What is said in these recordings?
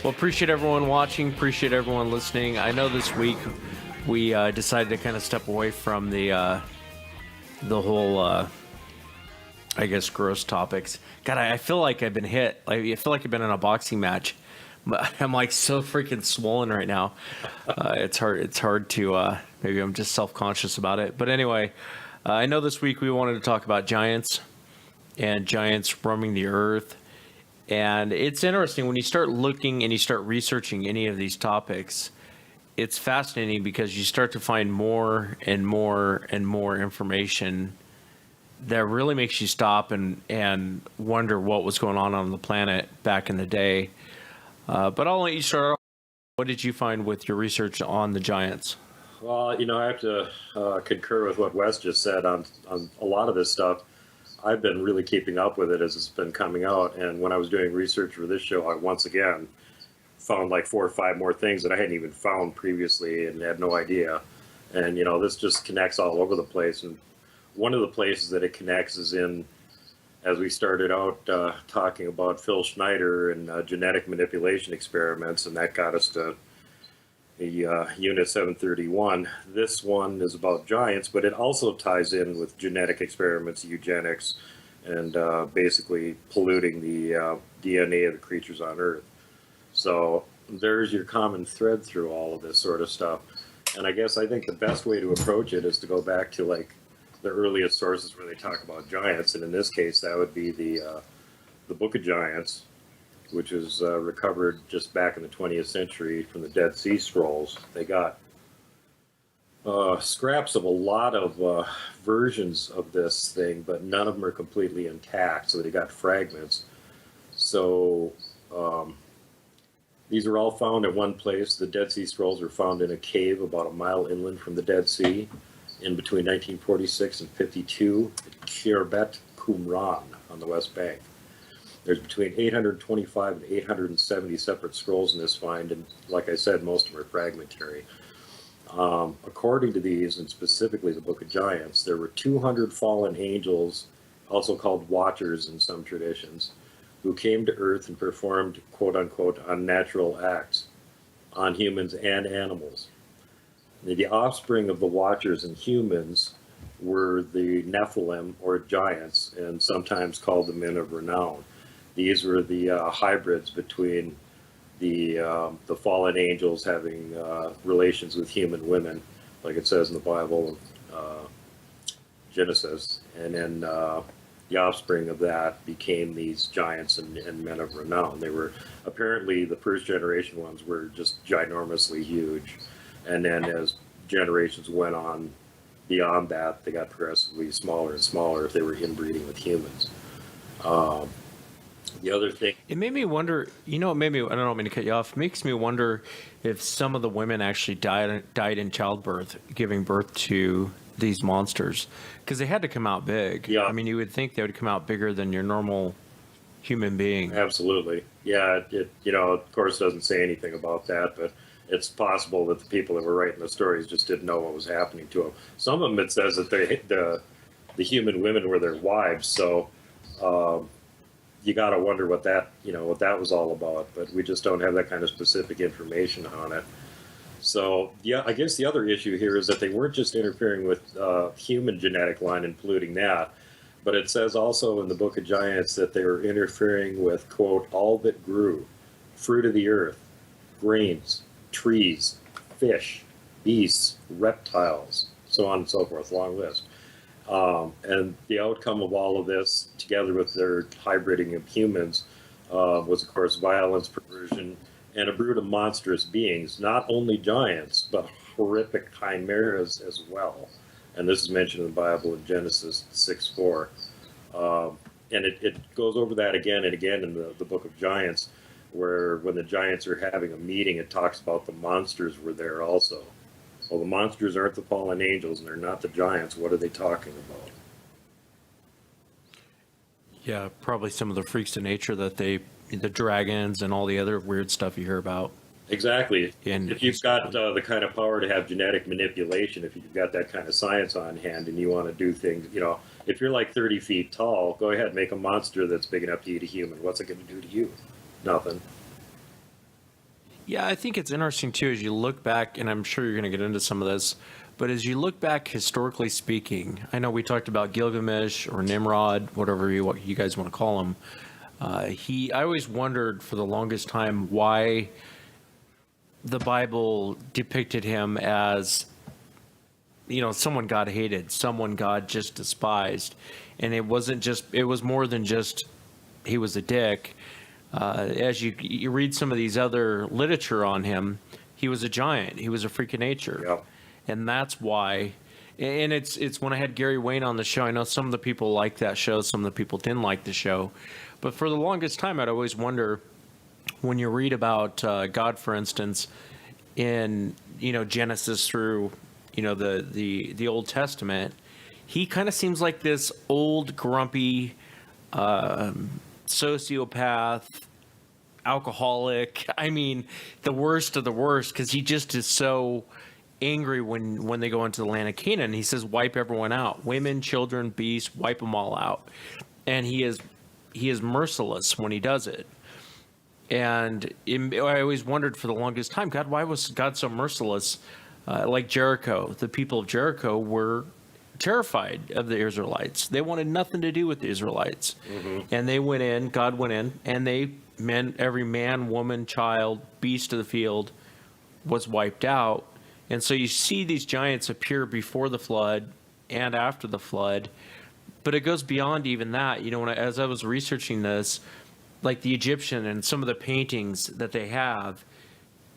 Well, appreciate everyone watching. Appreciate everyone listening. I know this week we decided to kind of step away from the whole, I guess, gross topics. God, I feel like I've been hit. I feel like I've been in a boxing match. But I'm like so freaking swollen right now. It's hard to, maybe I'm just self-conscious about it. But anyway, I know this week we wanted to talk about giants and giants roaming the earth. And it's interesting when you start looking and you start researching any of these topics, it's fascinating because you start to find more and more and more information that really makes you stop and wonder what was going on the planet back in the day. But I'll let you start off. What did you find with your research on the giants? Well, I have to concur with what Wes just said on a lot of this stuff. I've been really keeping up with it as it's been coming out. And when I was doing research for this show, I once again found like 4 or 5 more things that I hadn't even found previously and had no idea. And, this just connects all over the place. And one of the places that it connects is in, as we started out talking about Phil Schneider and genetic manipulation experiments, and that got us to the Unit 731. This one is about giants, but it also ties in with genetic experiments, eugenics, and basically polluting the DNA of the creatures on Earth. So there's your common thread through all of this sort of stuff. And I think the best way to approach it is to go back to like the earliest sources where they talk about giants, and in this case that would be the Book of Giants, which was recovered just back in the 20th century from the Dead Sea Scrolls. They got scraps of a lot of versions of this thing, but none of them are completely intact, so they got fragments. So these are all found at one place. The Dead Sea Scrolls were found in a cave about a mile inland from the Dead Sea in between 1946 and 52 at Khirbet Qumran on the West Bank. There's between 825 and 870 separate scrolls in this find, and like I said, most of them are fragmentary. According to these, and specifically the Book of Giants, there were 200 fallen angels, also called watchers in some traditions, who came to Earth and performed quote-unquote unnatural acts on humans and animals. The offspring of the watchers and humans were the Nephilim, or giants, and sometimes called the men of renown. These were the hybrids between the fallen angels having relations with human women, like it says in the Bible, Genesis, and then the offspring of that became these giants and men of renown. They were apparently, the first generation ones were just ginormously huge, and then as generations went on beyond that, they got progressively smaller and smaller if they were inbreeding with humans. The other thing, it made me wonder, it made me, I don't mean to cut you off, it makes me wonder if some of the women actually died in childbirth, giving birth to these monsters, because they had to come out big. Yeah. I mean, you would think they would come out bigger than your normal human being. Absolutely. Yeah, it of course doesn't say anything about that, but it's possible that the people that were writing the stories just didn't know what was happening to them. Some of them, it says that the human women were their wives, so you got to wonder what that was all about, but we just don't have that kind of specific information on it. So yeah, I guess the other issue here is that they weren't just interfering with human genetic line and polluting that, but it says also in the Book of Giants that they were interfering with, quote, all that grew, fruit of the earth, grains, trees, fish, beasts, reptiles, so on and so forth, long list. And the outcome of all of this, together with their hybriding of humans, was, of course, violence, perversion, and a brood of monstrous beings, not only giants, but horrific chimeras as well. And this is mentioned in the Bible in Genesis 6:4. And it goes over that again and again in the Book of Giants, where when the giants are having a meeting, it talks about the monsters were there also. Well, the monsters aren't the fallen angels, and they're not the giants. What are they talking about? Yeah, probably some of the freaks of nature that the dragons and all the other weird stuff you hear about. Exactly. If you've got the kind of power to have genetic manipulation, if you've got that kind of science on hand and you want to do things, if you're like 30 feet tall, go ahead, make a monster that's big enough to eat a human. What's it going to do to you? Nothing. Yeah, I think it's interesting too as you look back, and I'm sure you're going to get into some of this, but as you look back historically speaking, I know we talked about Gilgamesh or Nimrod, whatever you guys want to call him. I always wondered for the longest time why the Bible depicted him as, someone God hated, someone God just despised, and it was more than just he was a dick. As you read some of these other literature on him, he was a giant. He was a freak of nature. Yep. And that's why. And it's when I had Gary Wayne on the show, I know some of the people liked that show, some of the people didn't like the show. But for the longest time, I'd always wonder, when you read about God, for instance, in Genesis through the Old Testament, he kind of seems like this old grumpy sociopath, alcoholic. I mean, the worst of the worst, because he just is so angry when they go into the land of Canaan. He says, wipe everyone out, women, children, beasts, wipe them all out. And he is merciless when he does it. And I always wondered for the longest time, God, why was God so merciless? Like Jericho, the people of Jericho were terrified of the Israelites. They wanted nothing to do with the Israelites. And they went in, God went in, and every man, woman, child, beast of the field was wiped out. And so you see these giants appear before the flood and after the flood. But it goes beyond even that. As I was researching this, like the Egyptian and some of the paintings that they have,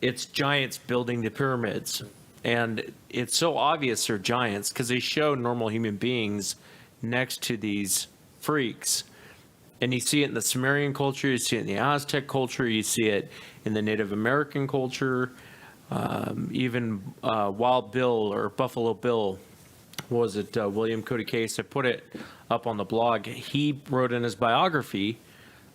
it's giants building the pyramids. And it's so obvious they're giants because they show normal human beings next to these freaks. And you see it in the Sumerian culture, you see it in the Aztec culture, you see it in the Native American culture, even Wild Bill or Buffalo Bill, William Cody Case, I put it up on the blog. He wrote in his biography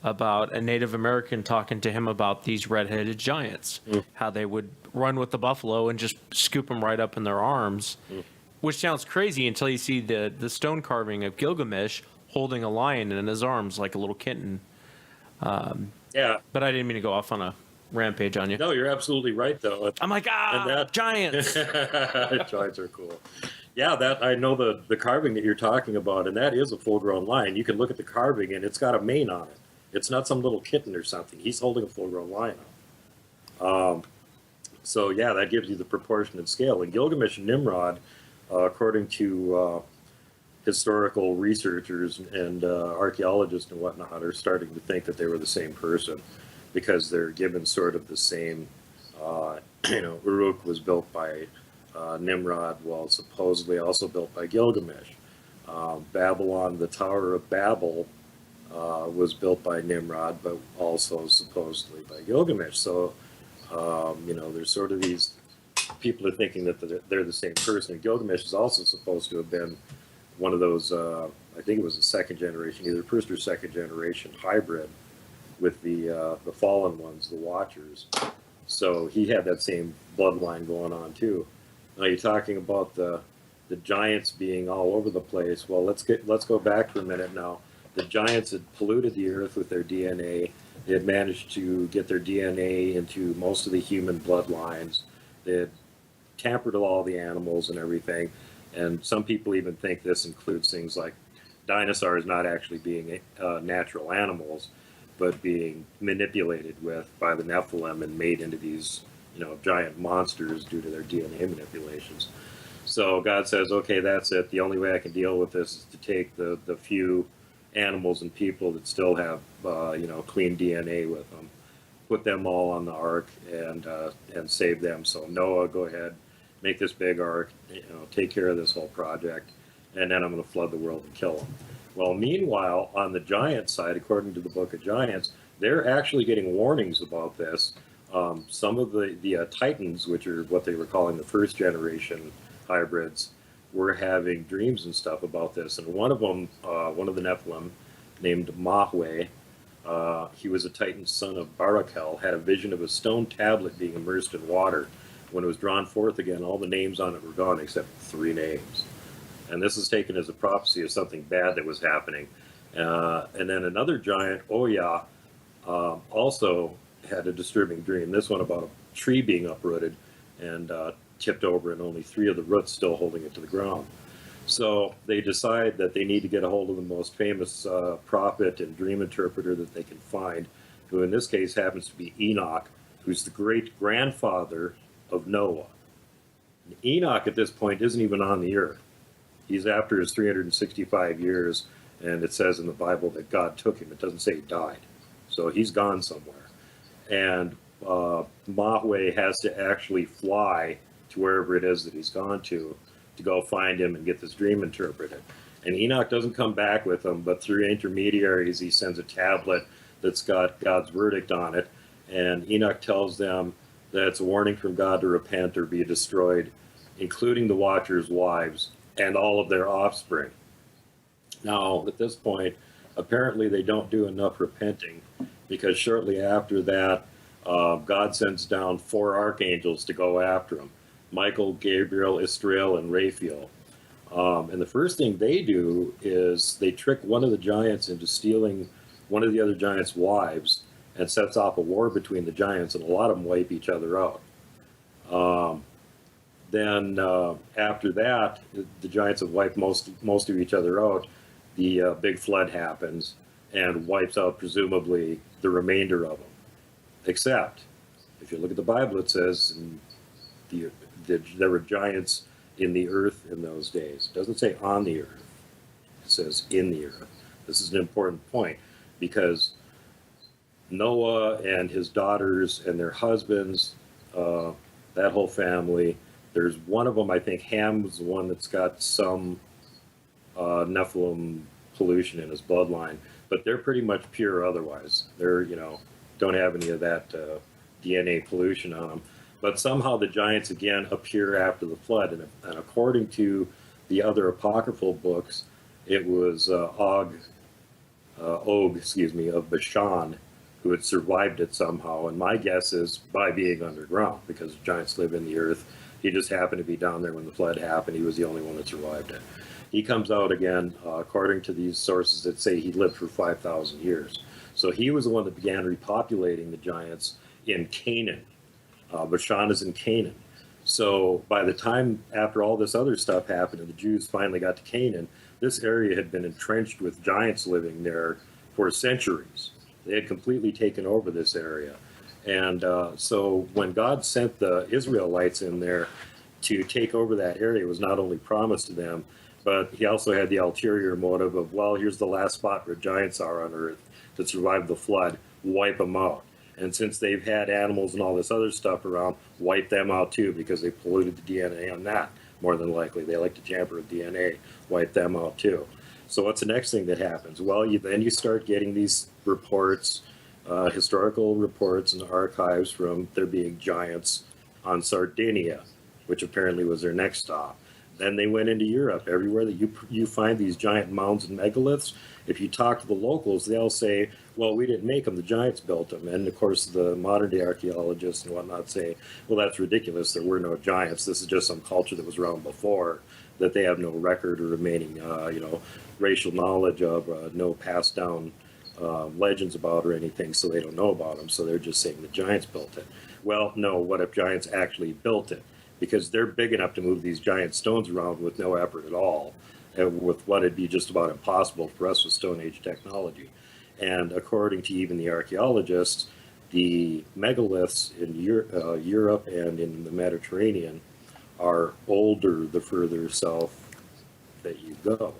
about a Native American talking to him about these red-headed giants, how they would run with the buffalo and just scoop them right up in their arms, which sounds crazy until you see the stone carving of Gilgamesh holding a lion in his arms like a little kitten. Yeah. But I didn't mean to go off on a rampage on you. No, you're absolutely right, though. I'm like, giants. Giants are cool. Yeah, that I know the carving that you're talking about, and that is a full-grown lion. You can look at the carving, and it's got a mane on it. It's not some little kitten or something. He's holding a full-grown lion. So yeah, that gives you the proportionate scale. And Gilgamesh and Nimrod, according to historical researchers and archaeologists and whatnot, are starting to think that they were the same person because they're given sort of the same. Uruk was built by Nimrod, well, supposedly also built by Gilgamesh. Babylon, the Tower of Babel, was built by Nimrod, but also supposedly by Gilgamesh. So, there's sort of these people are thinking that they're the same person. And Gilgamesh is also supposed to have been one of those, I think it was a second generation, either first or second generation hybrid with the fallen ones, the Watchers. So he had that same bloodline going on too. Now you're talking about the giants being all over the place. Well, let's go back for a minute now. The giants had polluted the earth with their DNA. They had managed to get their DNA into most of the human bloodlines. They had tampered with all the animals and everything. And some people even think this includes things like dinosaurs not actually being natural animals, but being manipulated by the Nephilim and made into these, giant monsters due to their DNA manipulations. So God says, okay, that's it. The only way I can deal with this is to take the few animals and people that still have, clean DNA with them, put them all on the ark and save them. So Noah, go ahead, make this big ark, take care of this whole project, and then I'm going to flood the world and kill them. Well, meanwhile, on the giant side, according to the Book of Giants, they're actually getting warnings about this. Some of the Titans, which are what they were calling the first generation hybrids, were having dreams and stuff about this. And one of them, one of the Nephilim, named Mahwe, he was a Titan son of Barakel, had a vision of a stone tablet being immersed in water. When it was drawn forth again, all the names on it were gone except 3 names. And this is taken as a prophecy of something bad that was happening. And then another giant, Oya, also had a disturbing dream. This one about tree being uprooted and tipped over, and only 3 of the roots still holding it to the ground. So they decide that they need to get a hold of the most famous prophet and dream interpreter that they can find, who in this case happens to be Enoch, who's the great grandfather of Noah. And Enoch at this point isn't even on the earth. He's after his 365 years, and it says in the Bible that God took him. It doesn't say he died. So he's gone somewhere. And Mahweh has to actually fly to wherever it is that he's gone to go find him and get this dream interpreted. And Enoch doesn't come back with him, but through intermediaries, he sends a tablet that's got God's verdict on it. And Enoch tells them that it's a warning from God to repent or be destroyed, including the Watchers' wives and all of their offspring. Now, at this point, apparently they don't do enough repenting, because shortly after that, God sends down 4 archangels to go after him: Michael, Gabriel, Israel, and Raphael. And the first thing they do is they trick one of the giants into stealing one of the other giants' wives, and sets off a war between the giants, and a lot of them wipe each other out. Then after that, the giants have wiped most of each other out. The big flood happens and wipes out presumably the remainder of them. Except, if you look at the Bible, it says there were giants in the earth in those days. It doesn't say on the earth. It says in the earth. This is an important point, because Noah and his daughters and their husbands, that whole family, there's one of them, I think Ham was the one that's got some Nephilim pollution in his bloodline, but they're pretty much pure otherwise. They're, don't have any of that DNA pollution on them. But somehow the giants again appear after the flood, and according to the other apocryphal books, it was Og of Bashan who had survived it somehow. And my guess is by being underground, because giants live in the earth. He just happened to be down there when the flood happened. He was the only one that survived it. He comes out again, according to these sources that say he lived for 5,000 years. So he was the one that began repopulating the giants in Canaan. Bashan is in Canaan. So by the time after all this other stuff happened and the Jews finally got to Canaan, this area had been entrenched with giants living there for centuries. They had completely taken over this area. And so when God sent the Israelites in there to take over that area, it was not only promised to them, but he also had the ulterior motive of, well, here's the last spot where giants are on earth that survived the flood, wipe them out. And since they've had animals and all this other stuff around, wipe them out too, because they polluted the DNA on that, more than likely. They like to tamper with DNA, wipe them out too. So what's the next thing that happens? Well, then you start getting these reports, historical reports and archives from there being giants on Sardinia, which apparently was their next stop. Then they went into Europe. Everywhere that you find these giant mounds and megaliths, if you talk to the locals, they'll say, well, we didn't make them, the giants built them. And of course, the modern day archaeologists and whatnot say, well, that's ridiculous. There were no giants. This is just some culture that was around before that they have no record or remaining, racial knowledge of, no passed down legends about or anything, so they don't know about them. So they're just saying the giants built it. Well, no, what if giants actually built it? Because they're big enough to move these giant stones around with no effort at all, and with what would be just about impossible for us with Stone Age technology. And according to even the archaeologists, the megaliths in Europe and in the Mediterranean are older the further south that you go.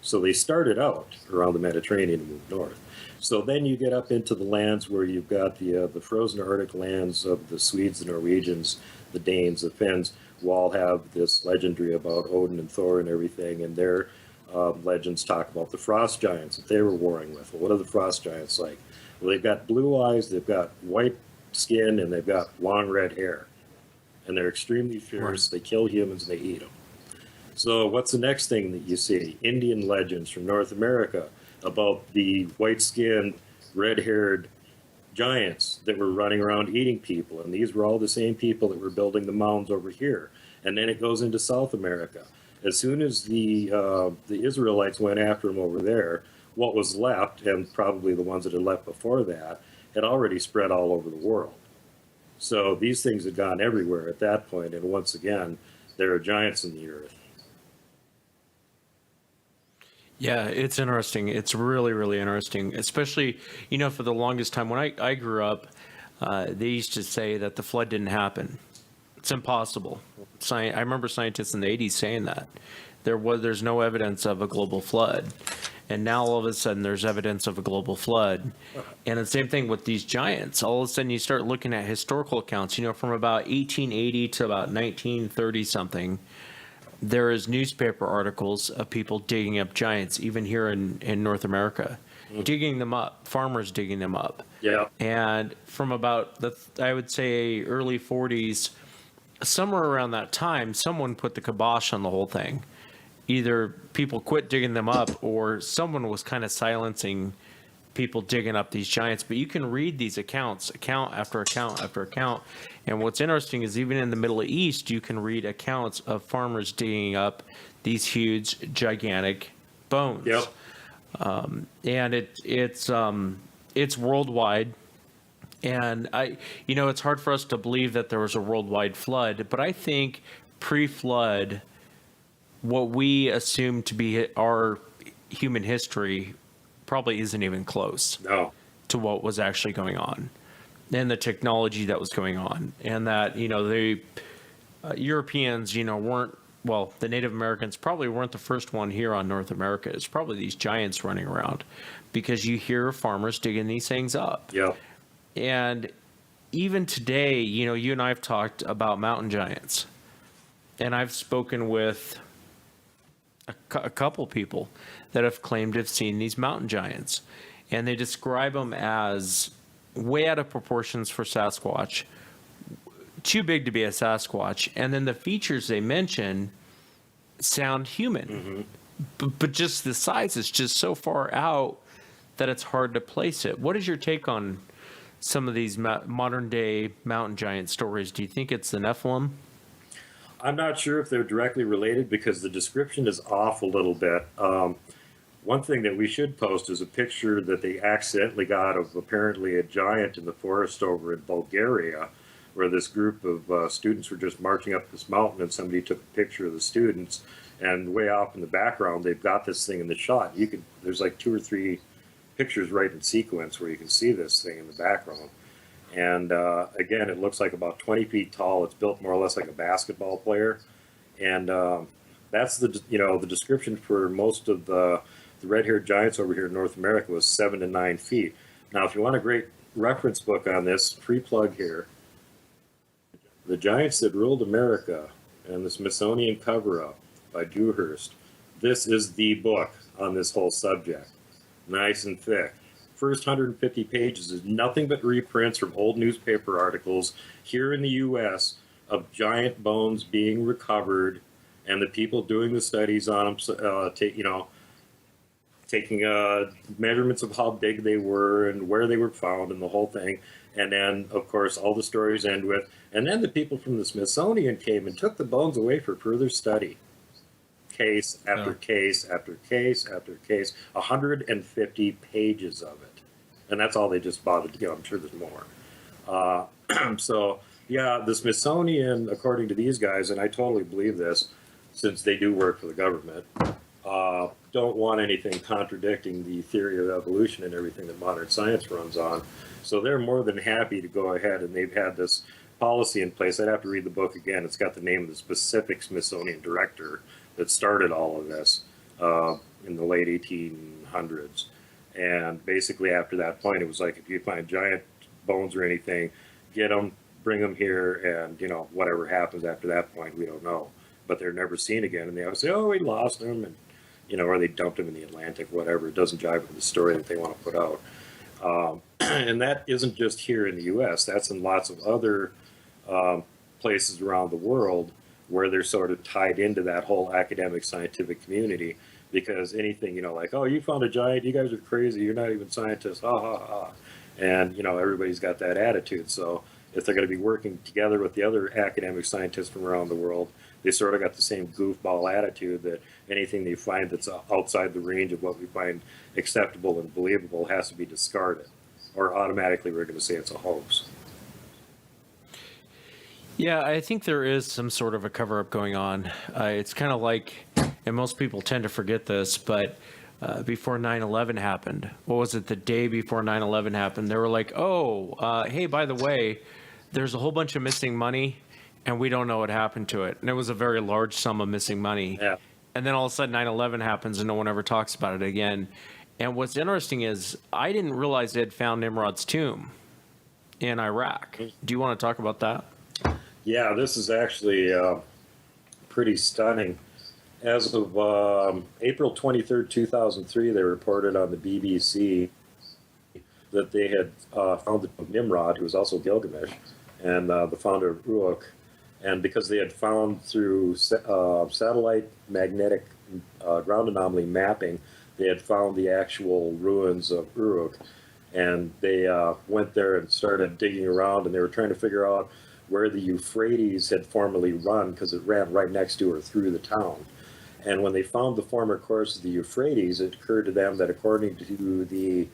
So they started out around the Mediterranean and moved north. So then you get up into the lands where you've got the frozen Arctic lands of the Swedes, the Norwegians, the Danes, the Finns, who all have this legendary about Odin and Thor and everything, and their legends talk about the frost giants that they were warring with. Well, what are the frost giants like? Well, they've got blue eyes, they've got white skin, and they've got long red hair. And they're extremely fierce. They kill humans and they eat them. So what's the next thing that you see? Indian legends from North America about the white-skinned, red-haired giants that were running around eating people. And these were all the same people that were building the mounds over here. And then it goes into South America. As soon as the Israelites went after them over there, what was left, and probably the ones that had left before that, had already spread all over the world. So these things had gone everywhere at that point, and once again, there are giants in the earth. Yeah, it's interesting. It's really, really interesting, especially, for the longest time when I grew up, they used to say that the flood didn't happen. It's impossible. I remember scientists in the 80s saying that. There's no evidence of a global flood. And now all of a sudden there's evidence of a global flood. And the same thing with these giants. All of a sudden you start looking at historical accounts, from about 1880 to about 1930 something. There is newspaper articles of people digging up giants, even here in North America, digging them up, farmers digging them up. Yeah. And from about I would say early 40s, somewhere around that time, someone put the kibosh on the whole thing. Either people quit digging them up, or someone was kind of silencing people digging up these giants. But you can read these accounts, account after account after account. And what's interesting is even in the Middle East, you can read accounts of farmers digging up these huge, gigantic bones. Yep. And it's worldwide. And it's hard for us to believe that there was a worldwide flood, but I think pre-flood, what we assume to be our human history probably isn't even close to what was actually going on, and the technology that was going on, and that the Europeans weren't, well, the Native Americans probably weren't the first one here on North America. It's probably these giants running around, because you hear farmers digging these things up. Yeah. And even today, you and I have talked about mountain giants, and I've spoken with a couple people that have claimed to have seen these mountain giants, and they describe them as way out of proportions for Sasquatch, too big to be a Sasquatch, and then the features they mention sound human, but just the size is just so far out that it's hard to place it. What is your take on some of these modern day mountain giant stories? Do you think it's the Nephilim? I'm not sure if they're directly related, because the description is off a little bit. One thing that we should post is a picture that they accidentally got of apparently a giant in the forest over in Bulgaria, where this group of students were just marching up this mountain, and somebody took a picture of the students, and way off in the background they've got this thing in the shot. There's like 2 or 3 pictures right in sequence where you can see this thing in the background. And again, it looks like about 20 feet tall. It's built more or less like a basketball player. And that's the description for most of the red-haired giants over here in North America was 7 to 9 feet. Now, if you want a great reference book on this, free plug here, The Giants That Ruled America and the Smithsonian Cover-Up by Dewhurst. This is the book on this whole subject. Nice and thick. First 150 pages is nothing but reprints from old newspaper articles here in the U.S. of giant bones being recovered, and the people doing the studies on them, taking measurements of how big they were and where they were found and the whole thing. And then, of course, all the stories end with, and then the people from the Smithsonian came and took the bones away for further study. Case after case after case after case, 150 pages of it. And that's all they just bothered to get. I'm sure there's more. So, yeah, the Smithsonian, according to these guys, and I totally believe this, since they do work for the government, don't want anything contradicting the theory of evolution and everything that modern science runs on. So they're more than happy to go ahead, and they've had this policy in place. I'd have to read the book again. It's got the name of the specific Smithsonian director that started all of this in the late 1800s. And basically after that point, it was like, if you find giant bones or anything, get them, bring them here, and, whatever happens after that point, we don't know. But they're never seen again, and they always say, oh, we lost them, and, or they dumped them in the Atlantic, whatever. It doesn't jive with the story that they want to put out. And that isn't just here in the U.S. That's in lots of other places around the world where they're sort of tied into that whole academic scientific community, because anything, like, oh, you found a giant, you guys are crazy, you're not even scientists, ha, ha, ha. And, everybody's got that attitude. So if they're going to be working together with the other academic scientists from around the world, they sort of got the same goofball attitude that anything they find that's outside the range of what we find acceptable and believable has to be discarded, or automatically we're going to say it's a hoax. Yeah, I think there is some sort of a cover up going on. It's kind of like, and most people tend to forget this, but before 9/11 happened, what was it, the day before 9/11 happened, they were like, oh, hey, by the way, there's a whole bunch of missing money and we don't know what happened to it. And it was a very large sum of missing money. Yeah. And then all of a sudden 9/11 happens and no one ever talks about it again. And what's interesting is I didn't realize they had found Nimrod's tomb in Iraq. Do you want to talk about that? Yeah, this is actually pretty stunning. As of April 23rd, 2003, they reported on the BBC that they had found the Nimrod, who was also Gilgamesh, and the founder of Uruk. And because they had found through satellite magnetic ground anomaly mapping, they had found the actual ruins of Uruk. And they went there and started digging around, and they were trying to figure out where the Euphrates had formerly run, because it ran right next to or through the town. And when they found the former course of the Euphrates, it occurred to them that according to the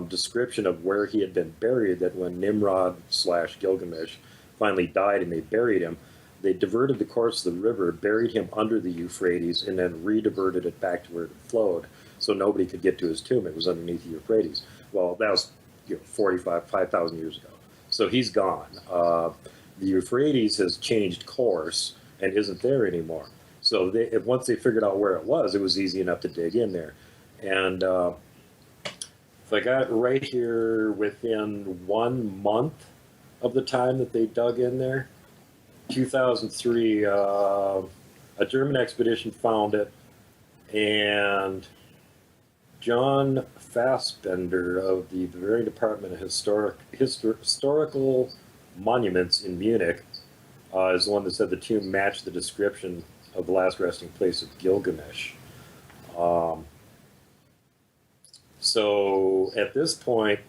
description of where he had been buried, that when Nimrod / Gilgamesh finally died and they buried him, they diverted the course of the river, buried him under the Euphrates, and then re-diverted it back to where it flowed, so nobody could get to his tomb. It was underneath the Euphrates. Well, that was 5,000 years ago. So he's gone. The Euphrates has changed course and isn't there anymore. So once they figured out where it was easy enough to dig in there. And if I got right here, within 1 month of the time that they dug in there, 2003, a German expedition found it, and John Fassbender of the Bavarian Department of Historical Monuments in Munich is the one that said the tomb matched the description of the last resting place of Gilgamesh. So at this point,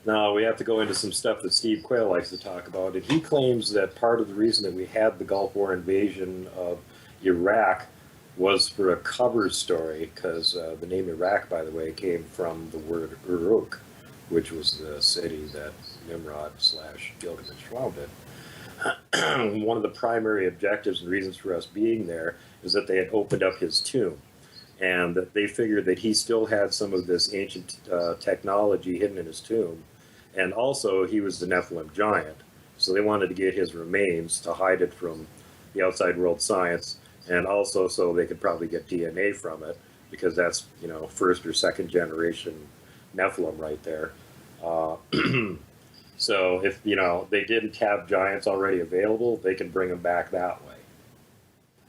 now we have to go into some stuff that Steve Quayle likes to talk about. And he claims that part of the reason that we had the Gulf War invasion of Iraq was for a cover story, because the name Iraq, by the way, came from the word Uruk, which was the city that Nimrod / Gilgamesh founded. One of the primary objectives and reasons for us being there is that they had opened up his tomb, and that they figured that he still had some of this ancient technology hidden in his tomb, and also he was the Nephilim giant, so they wanted to get his remains to hide it from the outside world science, and also so they could probably get DNA from it, because that's, first or second generation Nephilim right there. So if, they didn't have giants already available, they can bring them back that way.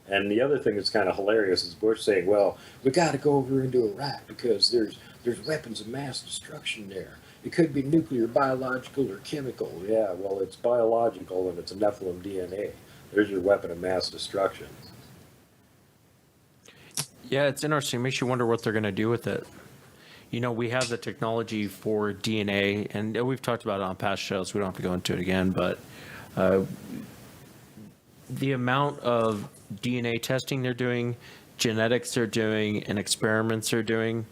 And the other thing that's kind of hilarious is Bush saying, well, we got to go over into Iraq because there's weapons of mass destruction there. It could be nuclear, biological, or chemical. Yeah, well, it's biological and it's a Nephilim DNA. There's your weapon of mass destruction. Yeah, it's interesting. It makes you wonder what they're going to do with it. We have the technology for DNA, and we've talked about it on past shows. We don't have to go into it again, but the amount of DNA testing they're doing, genetics they're doing, and experiments they're doing,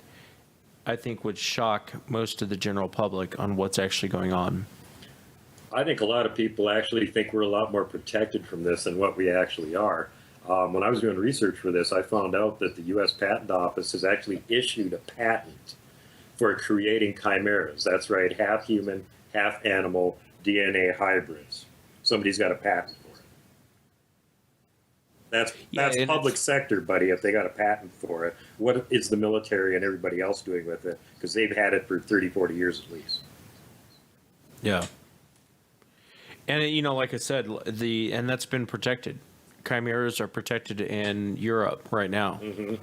I think would shock most of the general public on what's actually going on. I think a lot of people actually think we're a lot more protected from this than what we actually are. When I was doing research for this, I found out that the U.S. Patent Office has actually issued a patent for creating chimeras. That's right, half human, half animal DNA hybrids. Somebody's got a patent for it. That's public sector, buddy, if they got a patent for it. What is the military and everybody else doing with it? Because they've had it for 30, 40 years at least. Yeah. And, like I said, and that's been protected. Chimeras are protected in Europe right now. Mm-hmm.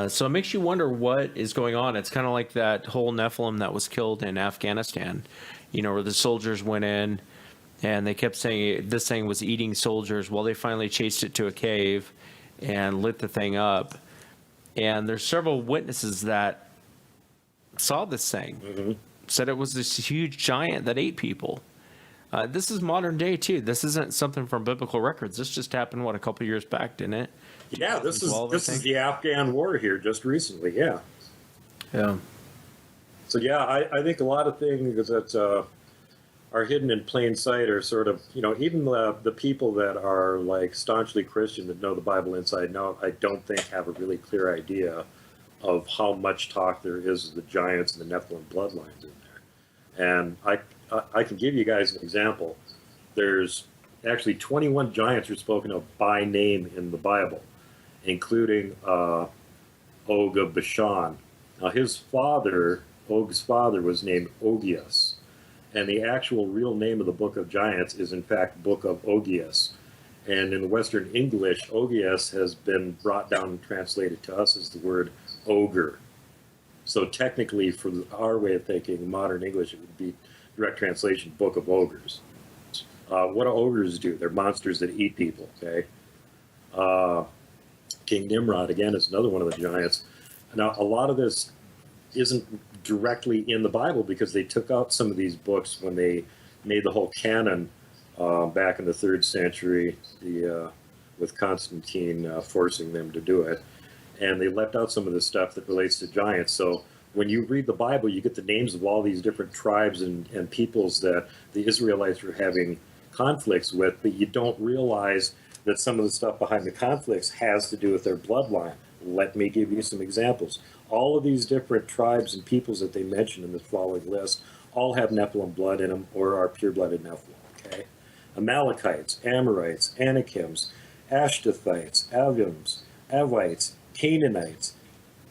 So it makes you wonder what is going on. It's kind of like that whole Nephilim that was killed in Afghanistan, where the soldiers went in and they kept saying this thing was eating soldiers. Well, they finally chased it to a cave and lit the thing up. And there's several witnesses that saw this thing, mm-hmm. said it was this huge giant that ate people. This is modern day too. This isn't something from biblical records. This just happened, a couple years back, didn't it? Yeah, this is the Afghan war here just recently. Yeah. Yeah. So yeah, I think a lot of things that are hidden in plain sight are sort of, even the people that are like staunchly Christian that know the Bible inside and out, I don't think have a really clear idea of how much talk there is of the giants and the Nephilim bloodlines in there. And I can give you guys an example. There's actually 21 giants are spoken of by name in the Bible, including Og of Bashan. Now his father, Og's father, was named Ogias. And the actual real name of the Book of Giants is, in fact, Book of Ogias. And in the Western English, Ogias has been brought down and translated to us as the word ogre. So technically, for our way of thinking, modern English, it would be direct translation, Book of Ogres. What do ogres do? They're monsters that eat people, okay? King Nimrod, again, is another one of the giants. Now, a lot of this isn't directly in the Bible because they took out some of these books when they made the whole canon back in the 3rd century, with Constantine forcing them to do it. And they left out some of the stuff that relates to giants. So when you read the Bible, you get the names of all these different tribes and peoples that the Israelites were having conflicts with, but you don't realize that some of the stuff behind the conflicts has to do with their bloodline. Let me give you some examples. All of these different tribes and peoples that they mention in the following list all have Nephilim blood in them or are pure-blooded Nephilim, okay? Amalekites, Amorites, Anakims, Ashtathites, Avims, Avites, Canaanites,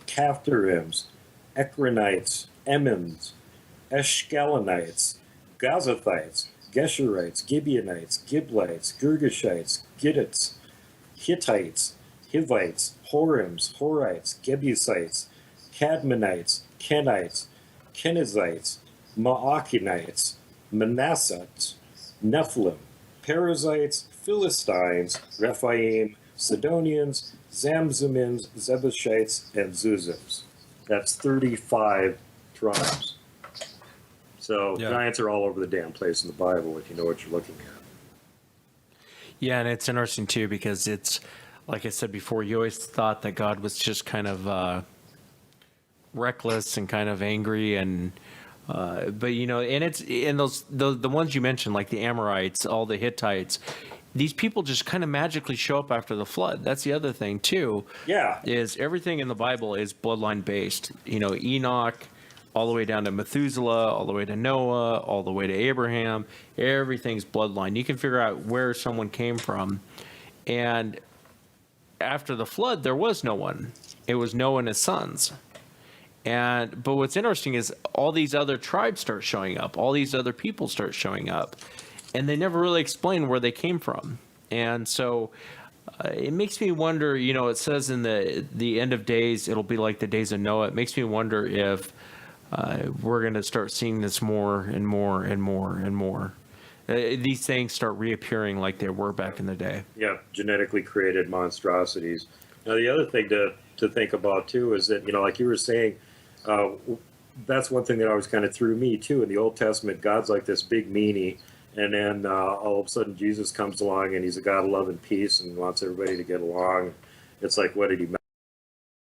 Caphtorims, Ekronites, Emims, Eshkelonites, Gazathites, Geshurites, Gibeonites, Giblites, Girgashites, Gittits, Hittites, Hivites, Horims, Horites, Jebusites, Cadmonites, Kenites, Kenizzites, Maachinites, Manassites, Nephilim, Perizzites, Philistines, Rephaim, Sidonians, Zamzumins, Zebushites, and Zuzims. That's 35 tribes. So giants are all over the damn place in the Bible if you know what you're looking at. Yeah, and it's interesting too because it's, like I said before, you always thought that God was just kind of reckless and kind of angry, and but and it's in the ones you mentioned, like the Amorites, all the Hittites. These people just kind of magically show up after the flood. That's the other thing too. Yeah, is everything in the Bible is bloodline based. Enoch, all the way down to Methuselah, all the way to Noah, all the way to Abraham. Everything's bloodline. You can figure out where someone came from, and after the flood, there was no one. It was Noah and his sons. But what's interesting is all these other tribes start showing up. All these other people start showing up. And they never really explain where they came from. And so it makes me wonder, it says in the end of days, it'll be like the days of Noah. It makes me wonder if we're going to start seeing this more and more and more and more. These things start reappearing like they were back in the day. Yeah, genetically created monstrosities. Now, the other thing to think about, too, is that, like you were saying, that's one thing that always kind of threw me, too. In the Old Testament, God's like this big meanie, and then all of a sudden Jesus comes along, and he's a God of love and peace and wants everybody to get along. It's like, what, did he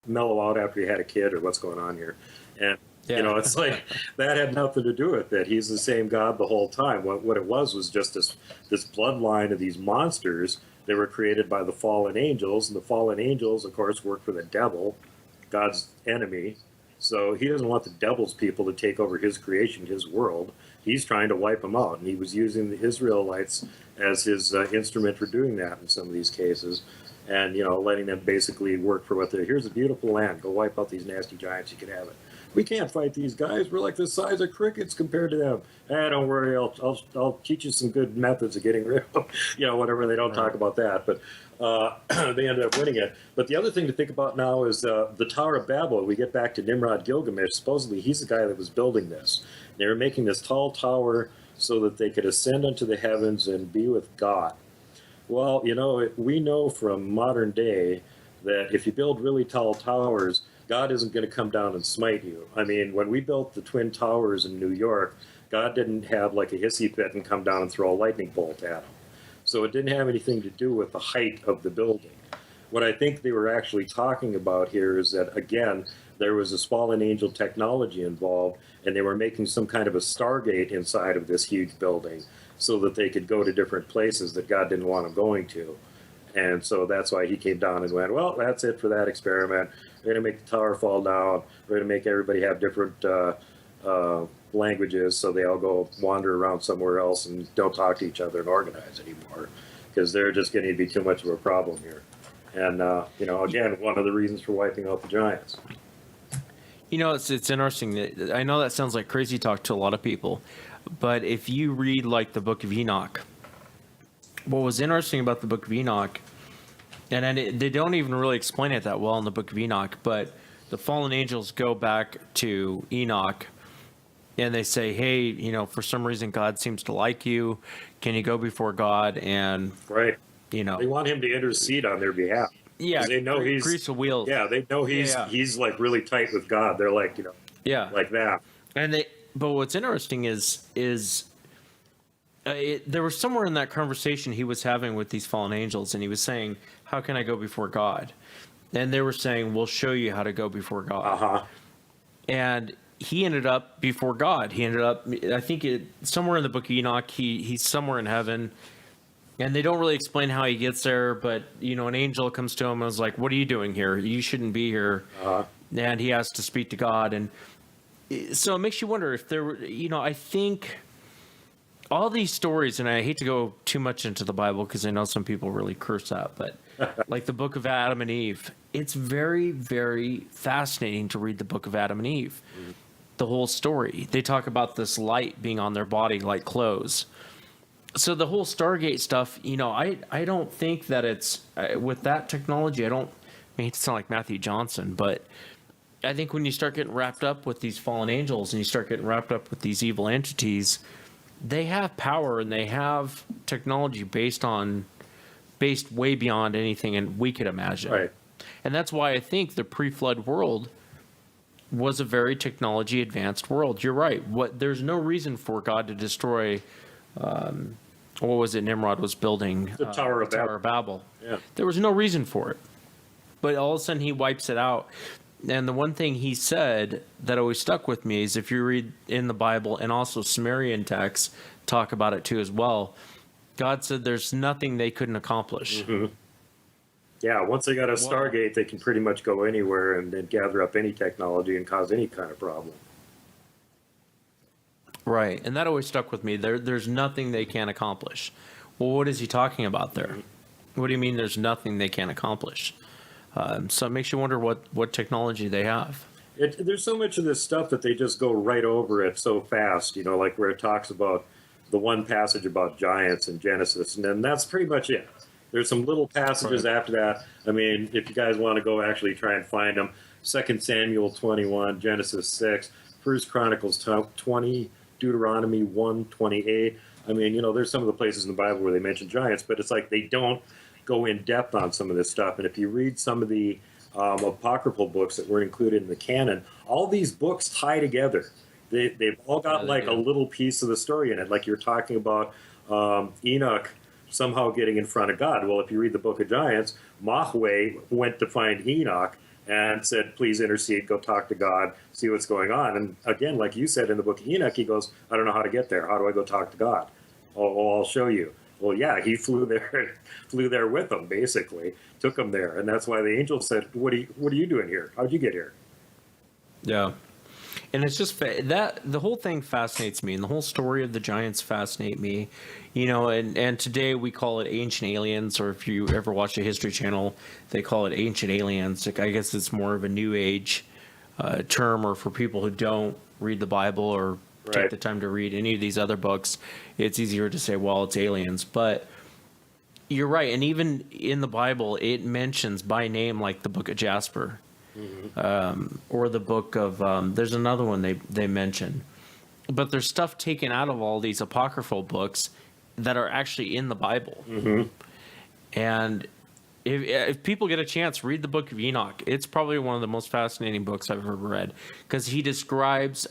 mellow out after he had a kid, or what's going on here? And it's like that had nothing to do with it. He's the same God the whole time. What it was just this bloodline of these monsters that were created by the fallen angels. And the fallen angels, of course, work for the devil, God's enemy. So he doesn't want the devil's people to take over his creation, his world. He's trying to wipe them out. And he was using the Israelites as his instrument for doing that in some of these cases. And, letting them basically work for what they're, here's a beautiful land. Go wipe out these nasty giants. You can have it. We can't fight these guys. We're like the size of crickets compared to them. Don't worry. I'll teach you some good methods of getting rid of them. Whatever. They don't talk about that, but they ended up winning it. But the other thing to think about now is the Tower of Babel. We get back to Nimrod Gilgamesh. Supposedly he's the guy that was building this. They were making this tall tower so that they could ascend unto the heavens and be with God. Well, we know from modern day that if you build really tall towers, God isn't going to come down and smite you. I mean, when we built the Twin Towers in New York, God didn't have like a hissy fit and come down and throw a lightning bolt at him. So it didn't have anything to do with the height of the building. What I think they were actually talking about here is that, again, there was this fallen angel technology involved, and they were making some kind of a Stargate inside of this huge building so that they could go to different places that God didn't want them going to. And so that's why he came down and went, well, that's it for that experiment. We're going to make the tower fall down. We're going to make everybody have different languages, so they all go wander around somewhere else and don't talk to each other and organize anymore, because they're just getting to be too much of a problem here. And, again, one of the reasons for wiping out the giants. It's interesting that I know that sounds like crazy talk to a lot of people, but if you read like the Book of Enoch, what was interesting about the Book of Enoch, and they don't even really explain it that well in the Book of Enoch, but the fallen angels go back to Enoch and they say, hey, for some reason God seems to like you. Can you go before God? And right. They want him to intercede on their behalf. Yeah, they know he's grease the wheels. Yeah, they know he's like really tight with God. They're like, like that. But what's interesting is there was somewhere in that conversation he was having with these fallen angels, and he was saying, "How can I go before God?" And they were saying, "We'll show you how to go before God." And he ended up before God. He ended up, I think, somewhere in the Book of Enoch. He's somewhere in heaven. And they don't really explain how he gets there, but, an angel comes to him and was like, what are you doing here? You shouldn't be here. And he has to speak to God. And so it makes you wonder if there were, I think all these stories, and I hate to go too much into the Bible because I know some people really curse that, but like the book of Adam and Eve, it's very, very fascinating to read the book of Adam and Eve. The whole story. They talk about this light being on their body like clothes. So the whole Stargate stuff, I don't think that it's with that technology. I hate to sound like Matthew Johnson, but I think when you start getting wrapped up with these fallen angels and you start getting wrapped up with these evil entities, they have power and they have technology based way beyond anything and we could imagine. Right. And that's why I think the pre-flood world was a very technology advanced world. You're right. There's no reason for God to destroy. What was it Nimrod was building? The Tower of Babel. Yeah. There was no reason for it. But all of a sudden he wipes it out. And the one thing he said that always stuck with me is if you read in the Bible, and also Sumerian texts talk about it too as well, God said there's nothing they couldn't accomplish. Yeah, once they got a Stargate, they can pretty much go anywhere and gather up any technology and cause any kind of problem. Right, and that always stuck with me. There's nothing they can't accomplish. Well, what is he talking about there? What do you mean there's nothing they can't accomplish? So it makes you wonder what technology they have. There's so much of this stuff that they just go right over it so fast, like where it talks about the one passage about giants in Genesis, and then that's pretty much it. There's some little passages after that. I mean, if you guys want to go actually try and find them, 2 Samuel 21, Genesis 6, 1 Chronicles 20, Deuteronomy 1:28. I mean, there's some of the places in the Bible where they mention giants, but it's like they don't go in depth on some of this stuff. And if you read some of the apocryphal books that were included in the canon, all these books tie together. They've all got a little piece of the story in it. Like you're talking about Enoch somehow getting in front of God. Well, if you read the Book of Giants, Mahweh went to find Enoch and said, please intercede, go talk to God, see what's going on. And again, like you said in the Book of Enoch, he goes, I don't know how to get there. How do I go talk to God? Oh, I'll show you. Well, yeah, he flew there with them, basically, took him there. And that's why the angel said, what are you doing here? How'd you get here? Yeah. And it's just that the whole thing fascinates me, and the whole story of the giants fascinate me, and today we call it ancient aliens, or if you ever watch the History Channel, they call it ancient aliens. I guess it's more of a new age term, or for people who don't read the Bible or take the time to read any of these other books, it's easier to say, well, it's aliens. But you're right, and even in the Bible, it mentions by name, like the Book of Jasper. Or the book of there's another one they mention, but there's stuff taken out of all these apocryphal books that are actually in the Bible. And if people get a chance, read the Book of Enoch. It's probably one of the most fascinating books I've ever read, because he describes,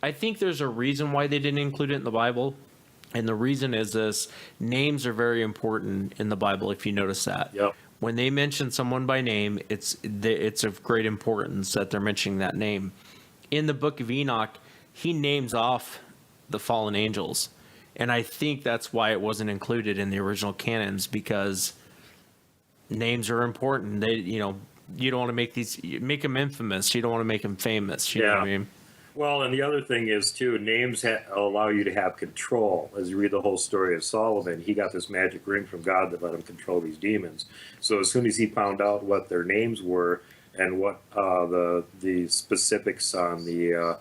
I think there's a reason why they didn't include it in the Bible, and the reason is this: names are very important in the Bible, if you notice that. When they mention someone by name, it's of great importance that they're mentioning that name. In the book of Enoch, he names off the fallen angels. And I think that's why it wasn't included in the original canons, because names are important. They, you don't want to make them infamous. You don't want to make them famous. You know what I mean? Well, and the other thing is, too, names allow you to have control. As you read the whole story of Solomon, he got this magic ring from God that let him control these demons. So as soon as he found out what their names were and what the specifics on the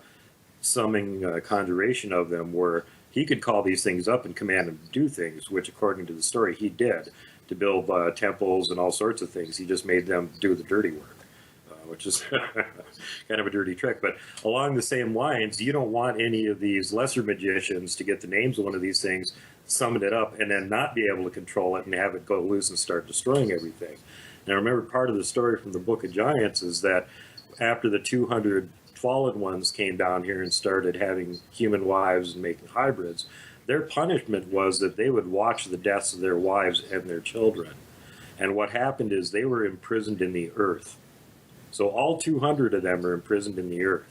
summoning conjuration of them were, he could call these things up and command them to do things, which, according to the story, he did, to build temples and all sorts of things. He just made them do the dirty work. Which is kind of a dirty trick. But along the same lines, you don't want any of these lesser magicians to get the names of one of these things, summon it up, and then not be able to control it and have it go loose and start destroying everything. Now, remember, part of the story from the Book of Giants is that after the 200 fallen ones came down here and started having human wives and making hybrids, their punishment was that they would watch the deaths of their wives and their children. And what happened is they were imprisoned in the earth. So all 200 of them are imprisoned in the earth.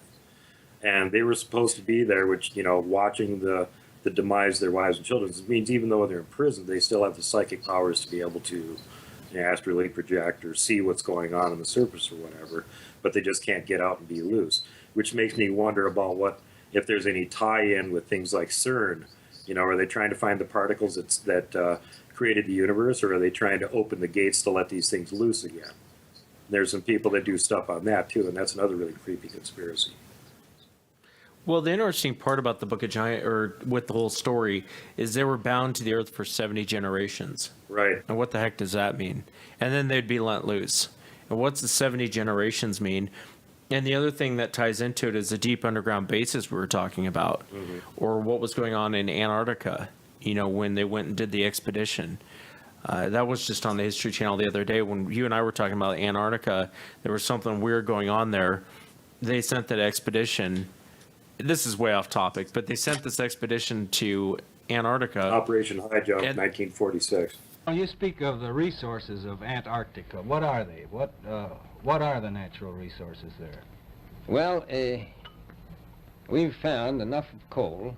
And they were supposed to be there, which, watching the demise of their wives and children. It means even though they're in prison, they still have the psychic powers to be able to astrally project or see what's going on the surface or whatever. But they just can't get out and be loose. Which makes me wonder about if there's any tie-in with things like CERN. Are they trying to find the particles that created the universe, or are they trying to open the gates to let these things loose again? There's some people that do stuff on that too, and that's another really creepy conspiracy. Well, the interesting part about the Book of Giants, or with the whole story, is they were bound to the earth for 70 generations. Right. And what the heck does that mean? And then they'd be let loose. And what's the 70 generations mean? And the other thing that ties into it is the deep underground bases we were talking about, or what was going on in Antarctica, when they went and did the expedition. That was just on the History Channel the other day when you and I were talking about Antarctica. There was something weird going on there. They sent that expedition. This is way off topic, but they sent this expedition to Antarctica. Operation High Jump, 1946. Well, you speak of the resources of Antarctica. What are they? What are the natural resources there? Well, we've found enough of coal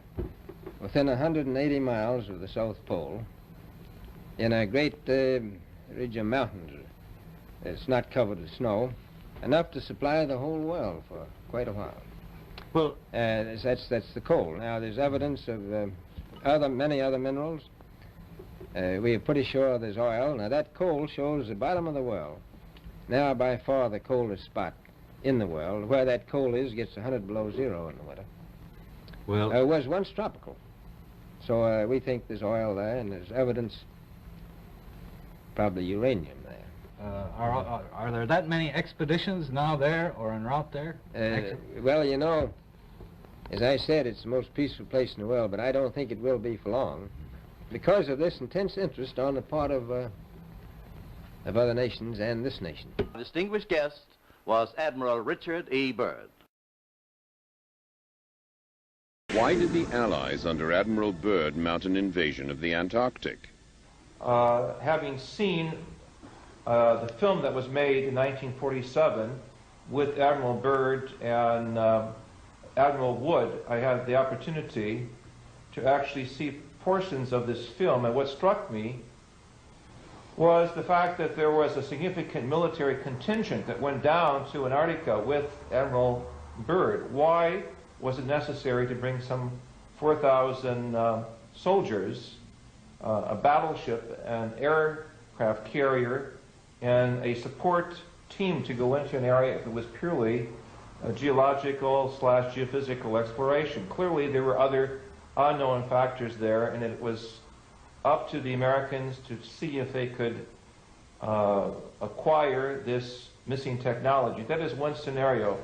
within 180 miles of the South Pole in a great ridge of mountains. It's not covered with snow, enough to supply the whole world for quite a while. Well, that's the coal. Now, there's evidence of many other minerals. We are pretty sure there's oil. Now, that coal shows the bottom of the world. Now, by far the coldest spot in the world. Where that coal is gets 100 below zero in the winter. Well, it was once tropical. So we think there's oil there, and there's evidence, probably uranium there. are there that many expeditions now there or en route there? Well, as I said, it's the most peaceful place in the world, but I don't think it will be for long because of this intense interest on the part of other nations and this nation. Our distinguished guest was Admiral Richard E. Byrd. Why did the Allies under Admiral Byrd mount an invasion of the Antarctic? Having seen the film that was made in 1947 with Admiral Byrd and Admiral Wood, I had the opportunity to actually see portions of this film, and what struck me was the fact that there was a significant military contingent that went down to Antarctica with Admiral Byrd. Why was it necessary to bring some 4,000 soldiers, a battleship, an aircraft carrier, and a support team to go into an area that was purely a geological/geophysical exploration? Clearly there were other unknown factors there, and it was up to the Americans to see if they could acquire this missing technology. That is one scenario.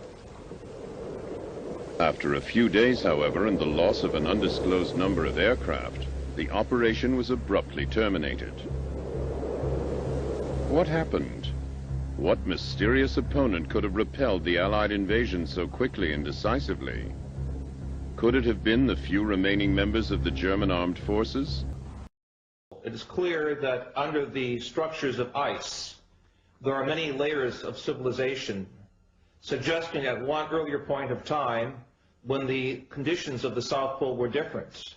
After a few days, however, and the loss of an undisclosed number of aircraft, the operation was abruptly terminated. What happened? What mysterious opponent could have repelled the Allied invasion so quickly and decisively? Could it have been the few remaining members of the German armed forces? It is clear that under the structures of ice there are many layers of civilization, suggesting at one earlier point of time when the conditions of the South Pole were different.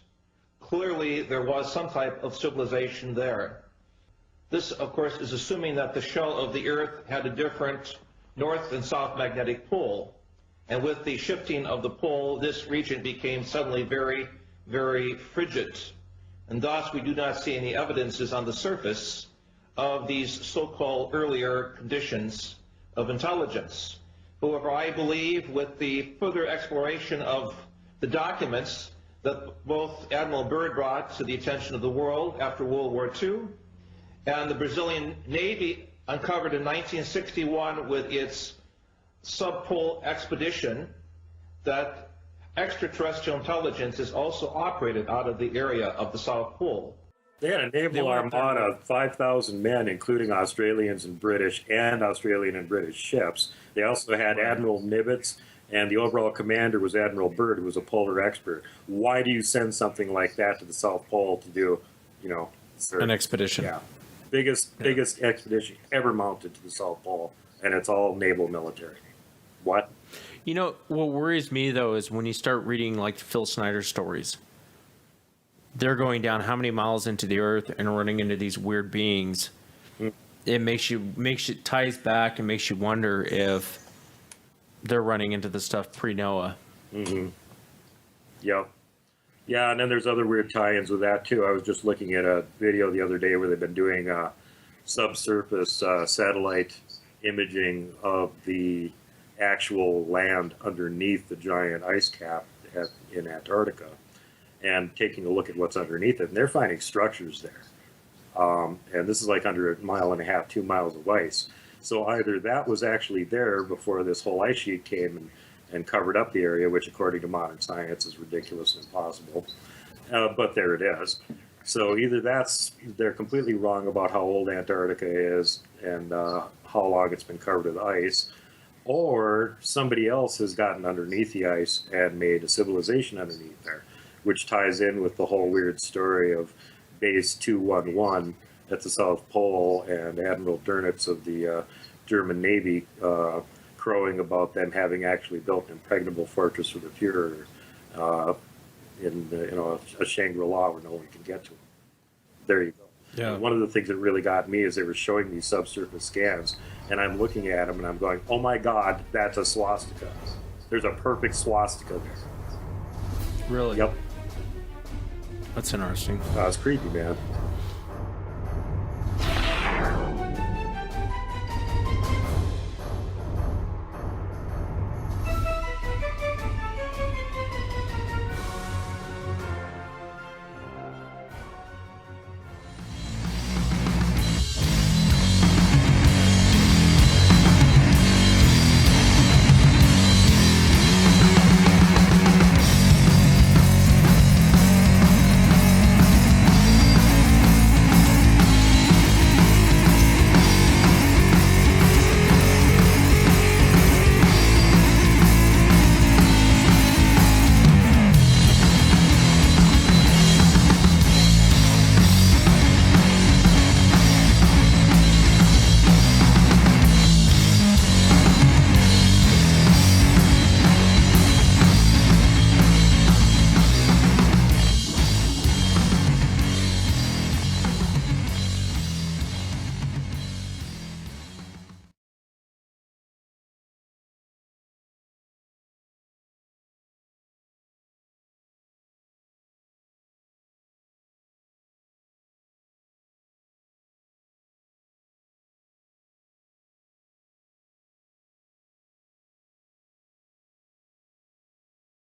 Clearly, there was some type of civilization there. This, of course, is assuming that the shell of the Earth had a different north and south magnetic pole. And with the shifting of the pole, this region became suddenly very, very frigid. And thus, we do not see any evidences on the surface of these so-called earlier conditions of intelligence. However, I believe with the further exploration of the documents that both Admiral Byrd brought to the attention of the world after World War II, and the Brazilian Navy uncovered in 1961 with its subpole expedition, that extraterrestrial intelligence is also operated out of the area of the South Pole. They had a naval armada of 5,000 men, including Australians and British, and Australian and British ships. They also had Admiral Nimitz, and the overall commander was Admiral Byrd, who was a polar expert. Why do you send something like that to the South Pole to do, an expedition? Yeah. Biggest expedition ever mounted to the South Pole, and it's all naval military. What? What worries me, though, is when you start reading, like, the Phil Snyder stories. They're going down how many miles into the earth and running into these weird beings. It ties back and makes you wonder if they're running into the stuff pre-Noah. Mm-hmm. Yep. Yeah, and then there's other weird tie-ins with that, too. I was just looking at a video the other day where they've been doing subsurface satellite imaging of the actual land underneath the giant ice cap in Antarctica, and taking a look at what's underneath it. And they're finding structures there. And this is like under 1.5 miles, 2 miles of ice. So either that was actually there before this whole ice sheet came and covered up the area, which according to modern science is ridiculous and impossible. But there it is. So either they're completely wrong about how old Antarctica is and how long it's been covered with ice, or somebody else has gotten underneath the ice and made a civilization underneath there, which ties in with the whole weird story of Base 211 at the South Pole and Admiral Dönitz of the German Navy crowing about them having actually built an impregnable fortress for the Fuhrer in a Shangri-La where no one can get to them. There you go. Yeah. And one of the things that really got me is they were showing these subsurface scans, and I'm looking at them and I'm going, oh my God, that's a swastika. There's a perfect swastika there. Really? Yep. That's interesting. It's creepy, man.